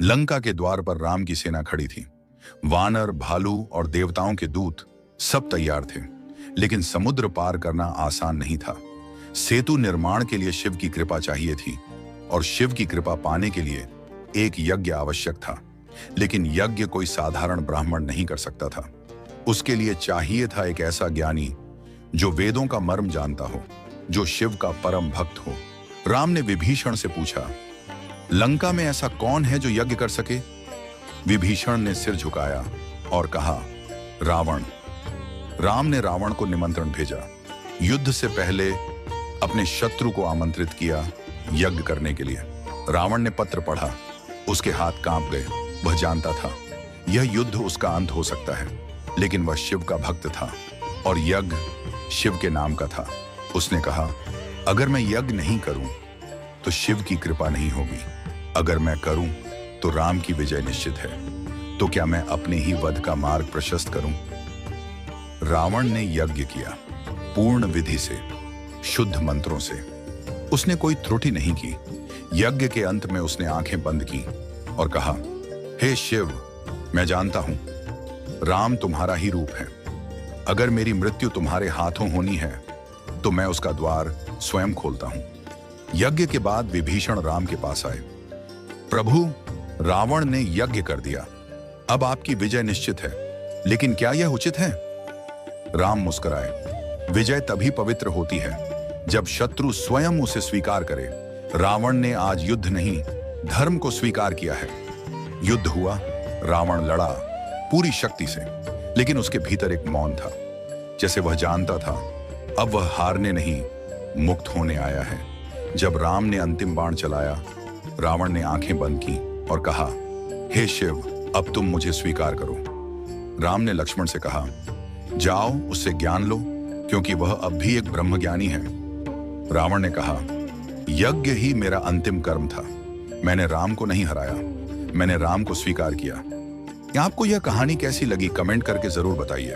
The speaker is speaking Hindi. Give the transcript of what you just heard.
लंका के द्वार पर राम की सेना खड़ी थी। वानर, भालू और देवताओं के दूत सब तैयार थे, लेकिन समुद्र पार करना आसान नहीं था। सेतु निर्माण के लिए शिव की कृपा चाहिए थी और शिव की कृपा पाने के लिए एक यज्ञ आवश्यक था। लेकिन यज्ञ कोई साधारण ब्राह्मण नहीं कर सकता था। उसके लिए चाहिए था एक ऐसा ज्ञानी जो वेदों का मर्म जानता हो, जो शिव का परम भक्त हो। राम ने विभीषण से पूछा, लंका में ऐसा कौन है जो यज्ञ कर सके? विभीषण ने सिर झुकाया और कहा, रावण। राम ने रावण को निमंत्रण भेजा। युद्ध से पहले अपने शत्रु को आमंत्रित किया यज्ञ करने के लिए। रावण ने पत्र पढ़ा, उसके हाथ कांप गए। वह जानता था यह युद्ध उसका अंत हो सकता है, लेकिन वह शिव का भक्त था और यज्ञ शिव के नाम का था। उसने कहा, अगर मैं यज्ञ नहीं करूं तो शिव की कृपा नहीं होगी। अगर मैं करूं तो राम की विजय निश्चित है। तो क्या मैं अपने ही वध का मार्ग प्रशस्त करूं? रावण ने यज्ञ किया, पूर्ण विधि से, शुद्ध मंत्रों से। उसने कोई त्रुटि नहीं की। यज्ञ के अंत में उसने आंखें बंद की और कहा, हे शिव, मैं जानता हूं राम तुम्हारा ही रूप है। अगर मेरी मृत्यु तुम्हारे हाथों होनी है तो मैं उसका द्वार स्वयं खोलता हूं। यज्ञ के बाद विभीषण राम के पास आए। प्रभु, रावण ने यज्ञ कर दिया, अब आपकी विजय निश्चित है, लेकिन क्या यह उचित है? राम मुस्कुराए। विजय तभी पवित्र होती है जब शत्रु स्वयं उसे स्वीकार करे। रावण ने आज युद्ध नहीं, धर्म को स्वीकार किया है। युद्ध हुआ, रावण लड़ा पूरी शक्ति से, लेकिन उसके भीतर एक मौन था, जैसे वह जानता था अब वह हारने नहीं, मुक्त होने आया है। जब राम ने अंतिम बाण चलाया, रावण ने आंखें बंद की और कहा, हे शिव, अब तुम मुझे स्वीकार करो। राम ने लक्ष्मण से कहा, जाओ उससे ज्ञान लो, क्योंकि वह अब भी एक ब्रह्मज्ञानी है। रावण ने कहा, यज्ञ ही मेरा अंतिम कर्म था। मैंने राम को नहीं हराया, मैंने राम को स्वीकार किया। आपको यह कहानी कैसी लगी कमेंट करके जरूर बताइए।